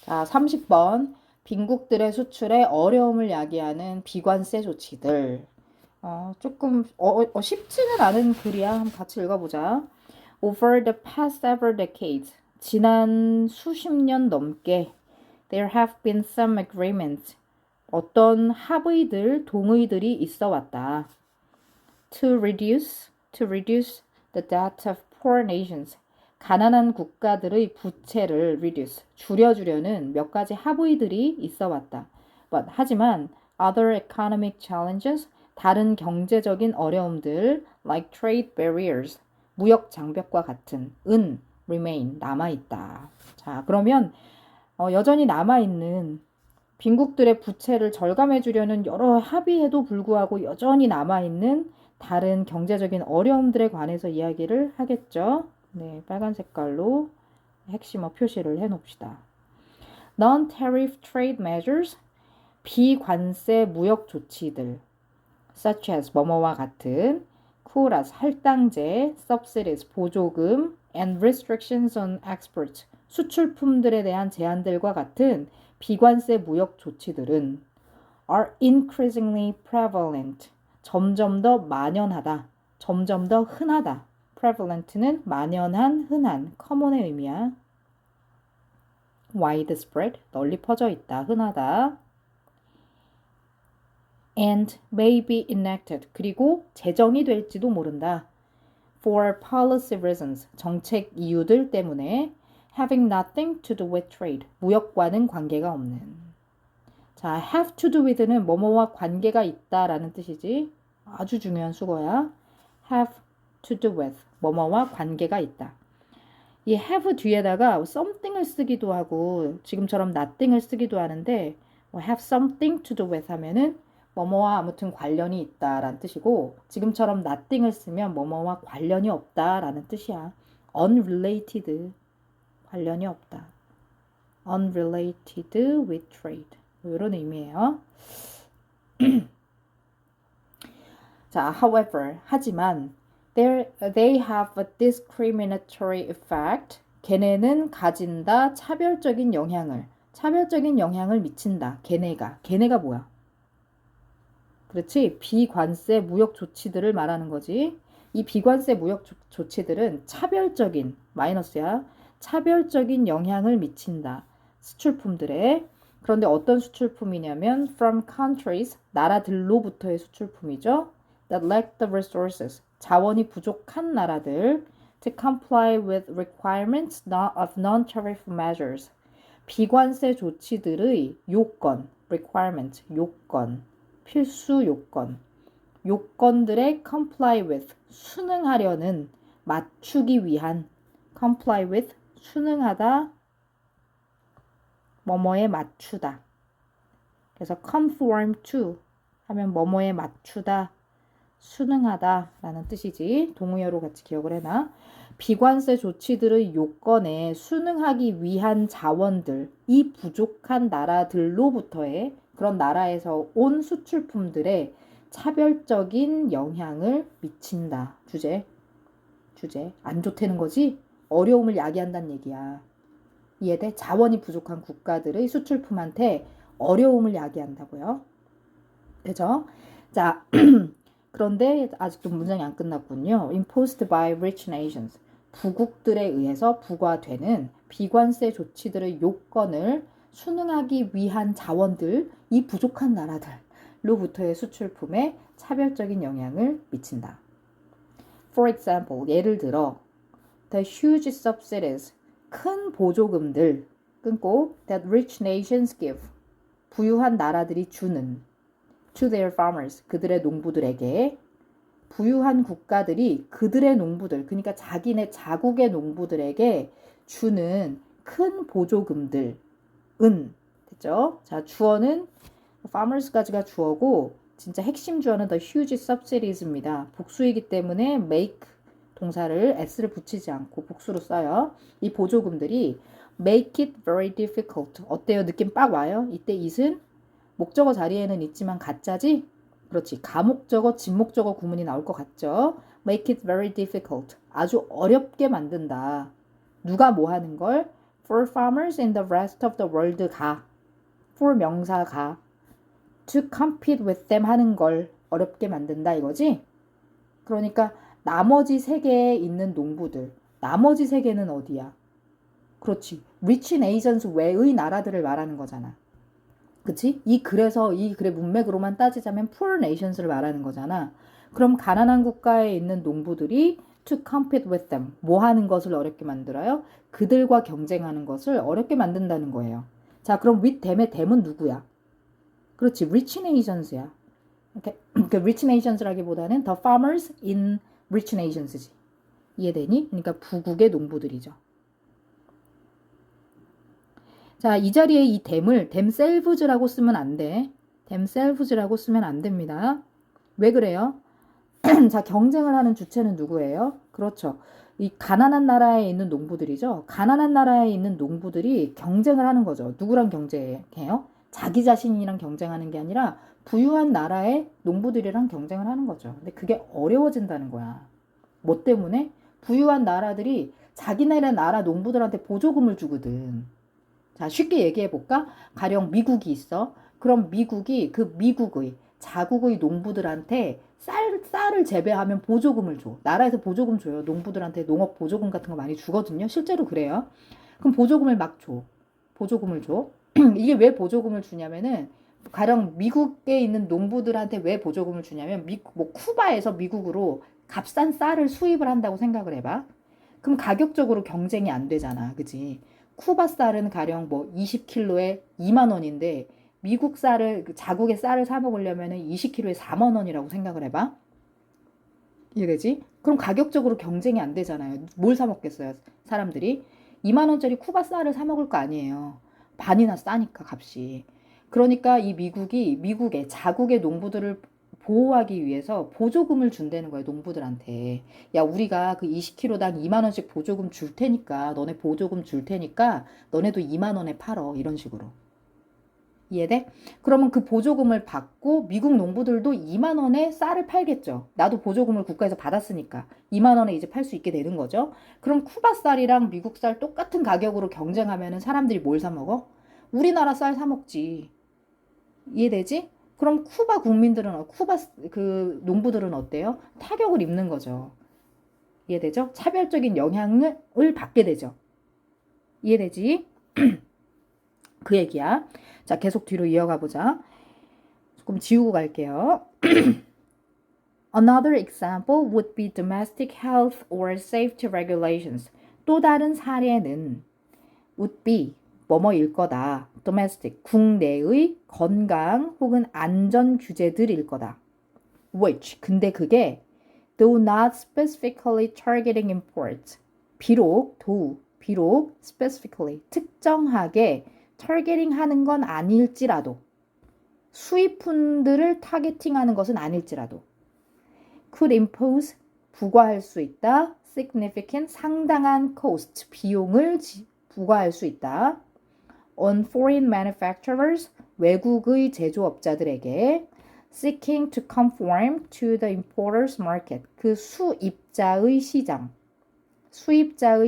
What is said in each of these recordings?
자, 30번. 빈국들의 수출에 어려움을 야기하는 비관세 조치들. 조금 쉽지는 않은 글이야. 한번 같이 읽어보자. Over the past several decades, 지난 수십 년 넘게 there have been some agreements. 어떤 합의들, 동의들이 있어 왔다. To reduce the debt of poor nations. 가난한 국가들의 부채를 reduce, 줄여주려는 몇 가지 합의들이 있어 왔다. 하지만 other economic challenges, 다른 경제적인 어려움들 like trade barriers, 무역 장벽과 같은 remain, 남아있다. 자, 그러면 여전히 남아있는 빈국들의 부채를 절감해 주려는 여러 합의에도 불구하고 여전히 남아있는 다른 경제적인 어려움들에 관해서 이야기를 하겠죠. 네, 빨간 색깔로 핵심어 표시를 해 놓읍시다. Non-tariff trade measures, 비관세 무역 조치들, such as 뭐뭐와 같은, 쿠라스 할당제, subsidies 보조금, and restrictions on exports 수출품들에 대한 제한들과 같은 비관세 무역 조치들은 are increasingly prevalent. 점점 더 만연하다. 점점 더 흔하다. prevalent는 만연한, 흔한, common의 의미야. widespread, 널리 퍼져 있다, 흔하다. and may be enacted, 그리고 제정이 될지도 모른다. for policy reasons, 정책 이유들 때문에 having nothing to do with trade, 무역과는 관계가 없는. 자, have to do with는 뭐뭐와 관계가 있다라는 뜻이지. 아주 중요한 수거야. have to do with, 뭐뭐와 관계가 있다. 이 have 뒤에다가 something을 쓰기도 하고 지금처럼 nothing을 쓰기도 하는데 have something to do with 하면은 뭐뭐와 아무튼 관련이 있다라는 뜻이고 지금처럼 nothing을 쓰면 뭐뭐와 관련이 없다라는 뜻이야. unrelated, 관련이 없다. unrelated with trade. 이런 의미예요. 자, however, 하지만 they have a discriminatory effect. 걔네는 가진다 차별적인 영향을 미친다. 걔네가 뭐야? 그렇지? 비관세 무역 조치들을 말하는 거지. 이 비관세 무역 조치들은 차별적인, 마이너스야. 차별적인 영향을 미친다. 수출품들에. 그런데 어떤 수출품이냐면 from countries, 나라들로부터의 수출품이죠. that lack the resources, 자원이 부족한 나라들 to comply with requirements of non-tariff measures, 비관세 조치들의 요건, requirement, 요건, 필수 요건, 요건들에 comply with, 순응하려는, 맞추기 위한, comply with, 순응하다, 뭐뭐에 맞추다. 그래서 conform to 하면 뭐뭐에 맞추다, 순응하다 라는 뜻이지. 동의어로 같이 기억을 해놔. 비관세 조치들의 요건에 순응하기 위한 자원들, 이 부족한 나라들로부터의 그런 나라에서 온 수출품들에 차별적인 영향을 미친다. 주제. 안 좋다는 거지? 어려움을 야기한다는 얘기야. 이해돼? 자원이 부족한 국가들의 수출품한테 어려움을 야기한다고요. 그죠? 자, 그런데 아직도 문장이 안 끝났군요. Imposed by rich nations. 부국들에 의해서 부과되는 비관세 조치들의 요건을 순응하기 위한 자원들, 이 부족한 나라들로부터의 수출품에 차별적인 영향을 미친다. For example, 예를 들어 the huge subsidies, 큰 보조금들 끊고 that rich nations give, 부유한 나라들이 주는 to their farmers, 그들의 농부들에게, 부유한 국가들이 그들의 농부들, 그러니까 자기네 자국의 농부들에게 주는 큰 보조금들은, 됐죠? 자, 주어는 farmers까지가 주어고 진짜 핵심 주어는 the huge subsidies입니다. 복수이기 때문에 make 동사를 s를 붙이지 않고 복수로 써요. 이 보조금들이 make it very difficult. 어때요? 느낌 빡 와요? 이때 it은 목적어 자리에는 있지만 가짜지? 그렇지. 가목적어, 진목적어 구문이 나올 것 같죠? Make it very difficult. 아주 어렵게 만든다. 누가 뭐 하는 걸? for farmers in the rest of the world가 for 명사가 to compete with them 하는 걸 어렵게 만든다 이거지? 그러니까 나머지 세계에 있는 농부들, 나머지 세계는 어디야? 그렇지. rich nations 외의 나라들을 말하는 거잖아. 그치? 그래서 이 글의 문맥으로만 따지자면 poor nations를 말하는 거잖아. 그럼 가난한 국가에 있는 농부들이 to compete with them 뭐 하는 것을 어렵게 만들어요? 그들과 경쟁하는 것을 어렵게 만든다는 거예요. 자, 그럼 with them의 them은 누구야? 그렇지, rich nations야. 이렇게 그 rich nations라기보다는 the farmers in rich nations지. 이해되니? 그러니까 부국의 농부들이죠. 자, 이 자리에 이 them을 themselves라고 쓰면 안 돼. themselves라고 쓰면 안 됩니다. 왜 그래요? 자, 경쟁을 하는 주체는 누구예요? 그렇죠. 이 가난한 나라에 있는 농부들이죠. 가난한 나라에 있는 농부들이 경쟁을 하는 거죠. 누구랑 경쟁해요? 자기 자신이랑 경쟁하는 게 아니라 부유한 나라의 농부들이랑 경쟁을 하는 거죠. 근데 그게 어려워진다는 거야. 뭐 때문에? 부유한 나라들이 자기네 나라 농부들한테 보조금을 주거든. 자, 쉽게 얘기해 볼까? 가령 미국이 있어. 그럼 미국이 그 미국의 자국의 농부들한테 쌀을 재배하면 보조금을 줘. 나라에서 보조금 줘요. 농부들한테 농업 보조금 같은 거 많이 주거든요. 실제로 그래요. 그럼 보조금을 막 줘. 보조금을 줘. 이게 왜 보조금을 주냐면은 가령 미국에 있는 농부들한테 왜 보조금을 주냐면 뭐 쿠바에서 미국으로 값싼 쌀을 수입을 한다고 생각을 해봐. 그럼 가격적으로 경쟁이 안 되잖아. 그치? 쿠바 쌀은 가령 뭐 20kg에 2만 원인데 미국 쌀을 자국의 쌀을 사 먹으려면 20kg에 4만 원이라고 생각을 해봐. 이해되지? 그럼 가격적으로 경쟁이 안 되잖아요. 뭘 사 먹겠어요? 사람들이 2만 원짜리 쿠바 쌀을 사 먹을 거 아니에요. 반이나 싸니까 값이. 그러니까 이 미국이 미국의 자국의 농부들을 보호하기 위해서 보조금을 준다는 거예요. 농부들한테. 야, 우리가 그 20kg당 2만 원씩 보조금 줄 테니까 너네 보조금 줄 테니까 너네도 2만 원에 팔어. 이런 식으로. 이해돼? 그러면 그 보조금을 받고 미국 농부들도 2만 원에 쌀을 팔겠죠. 나도 보조금을 국가에서 받았으니까 2만 원에 이제 팔 수 있게 되는 거죠. 그럼 쿠바 쌀이랑 미국 쌀 똑같은 가격으로 경쟁하면은 사람들이 뭘 사 먹어? 우리나라 쌀 사 먹지. 이해되지? 그럼 쿠바 국민들은 쿠바 그 농부들은 어때요? 타격을 입는 거죠. 이해되죠? 차별적인 영향을 받게 되죠. 이해되지? 그 얘기야. 자, 계속 뒤로 이어가 보자. 조금 지우고 갈게요. Another example would be domestic health or safety regulations. 또 다른 사례는 would be 뭐뭐일 거다. domestic 국내의 건강 혹은 안전 규제들일 거다. which 근데 그게 though not specifically targeting imports. 비록 specifically 특정하게 타겟팅 하는 건 아닐지라도 수입품들을 타겟팅하는 것은 아닐지라도 could impose 부과할 수 있다. significant 상당한 cost 비용을 부과할 수 있다. on foreign manufacturers 외국의 제조업자들에게 seeking to conform to the importer's market 그 수입자의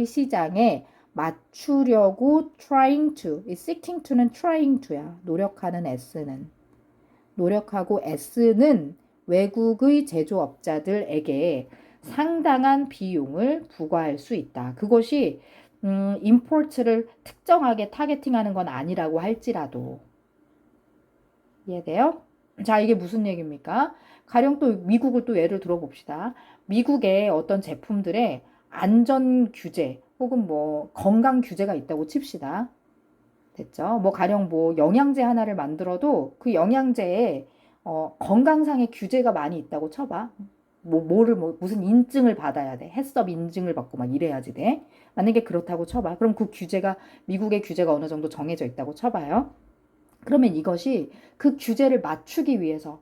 시장에 맞추려고 trying to, seeking to는 trying to야. 노력하고 애쓰는 외국의 제조업자들에게 상당한 비용을 부과할 수 있다. 그것이 import를 특정하게 타겟팅하는 건 아니라고 할지라도. 이해돼요? 자, 이게 무슨 얘기입니까? 가령 또 미국을 또 예를 들어봅시다. 미국의 어떤 제품들의 안전 규제 혹은 뭐 건강 규제가 있다고 칩시다. 됐죠? 뭐 가령 뭐 영양제 하나를 만들어도 그 영양제에 건강상의 규제가 많이 있다고 쳐봐. 무슨 인증을 받아야 돼. 해썹 인증을 받고 막 이래야지 돼. 만약에 그렇다고 쳐봐. 그럼 그 규제가 미국의 규제가 어느 정도 정해져 있다고 쳐봐요. 그러면 이것이 그 규제를 맞추기 위해서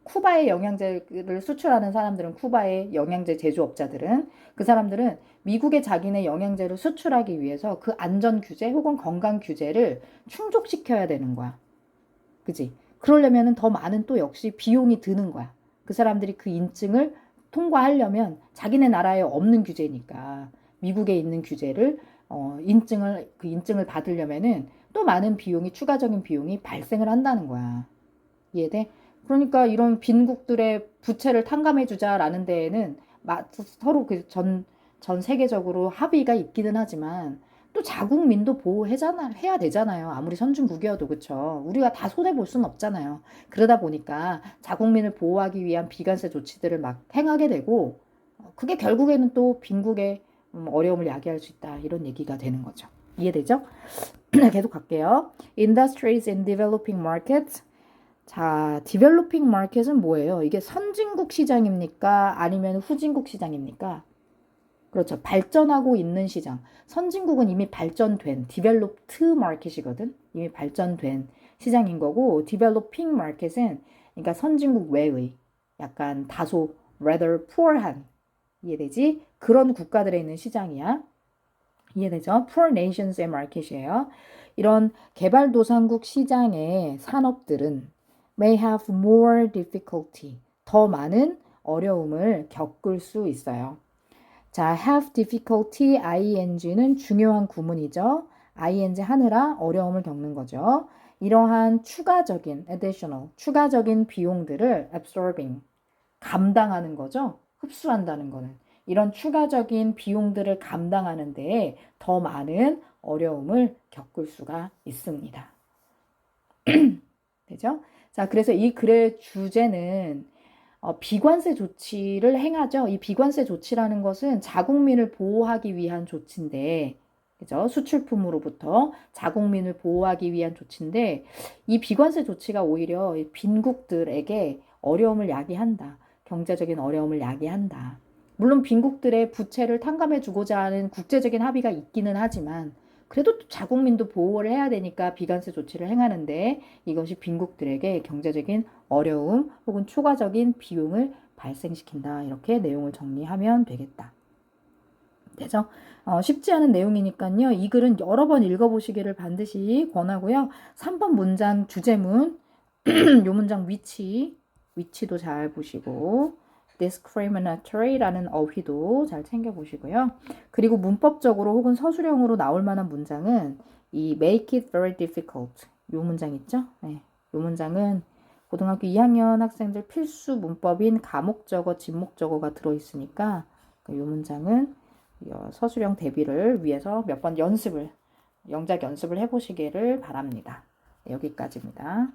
쿠바의 영양제를 수출하는 사람들은 쿠바의 영양제 제조업자들은 그 사람들은 미국의 자기네 영양제를 수출하기 위해서 그 안전 규제 혹은 건강 규제를 충족시켜야 되는 거야. 그지? 그러려면은 더 많은 또 역시 비용이 드는 거야. 그 사람들이 그 인증을 통과하려면 자기네 나라에 없는 규제니까 미국에 있는 규제를 인증을 받으려면은 또 많은 추가적인 비용이 발생을 한다는 거야. 이해돼? 그러니까 이런 빈국들의 부채를 탕감해주자라는 데에는 서로 전 세계적으로 합의가 있기는 하지만 또 자국민도 해야 되잖아요. 아무리 선진국이어도 그쵸. 우리가 다 손해볼 수는 없잖아요. 그러다 보니까 자국민을 보호하기 위한 비관세 조치들을 막 행하게 되고 그게 결국에는 또 빈국의 어려움을 야기할 수 있다. 이런 얘기가 되는 거죠. 이해되죠? 계속 갈게요. Industries in developing markets. 자, developing market은 뭐예요? 이게 선진국 시장입니까? 아니면 후진국 시장입니까? 그렇죠. 발전하고 있는 시장. 선진국은 이미 발전된 developed market이거든. 이미 발전된 시장인 거고 developing market은 그러니까 선진국 외의 약간 다소 rather poor한 이해되지? 그런 국가들에 있는 시장이야. 이해되죠? Poor nations의 마켓이에요. 이런 개발도상국 시장의 산업들은 may have more difficulty, 더 많은 어려움을 겪을 수 있어요. 자, have difficulty, ing는 중요한 구문이죠. ing 하느라 어려움을 겪는 거죠. 이러한 추가적인 비용들을 absorbing, 감당하는 거죠. 흡수한다는 거는. 이런 추가적인 비용들을 감당하는 데에 더 많은 어려움을 겪을 수가 있습니다. 되죠? 자, 그래서 이 글의 주제는 비관세 조치를 행하죠. 이 비관세 조치라는 것은 자국민을 보호하기 위한 조치인데, 그죠? 수출품으로부터 자국민을 보호하기 위한 조치인데, 이 비관세 조치가 오히려 빈국들에게 어려움을 야기한다. 경제적인 어려움을 야기한다. 물론 빈국들의 부채를 탕감해주고자 하는 국제적인 합의가 있기는 하지만 그래도 자국민도 보호를 해야 되니까 비관세 조치를 행하는데 이것이 빈국들에게 경제적인 어려움 혹은 추가적인 비용을 발생시킨다. 이렇게 내용을 정리하면 되겠다. 되죠? 쉽지 않은 내용이니까요. 이 글은 여러 번 읽어보시기를 반드시 권하고요. 3번 문장 주제문, 요 문장 위치도 잘 보시고 discriminatory라는 어휘도 잘 챙겨보시고요. 그리고 문법적으로 혹은 서술형으로 나올 만한 문장은 이 make it very difficult 요 문장 있죠? 네, 요 문장은 고등학교 2학년 학생들 필수 문법인 가목적어, 진목적어가 들어있으니까 요 문장은 서술형 대비를 위해서 몇 번 영작 연습을 해보시기를 바랍니다. 네, 여기까지입니다.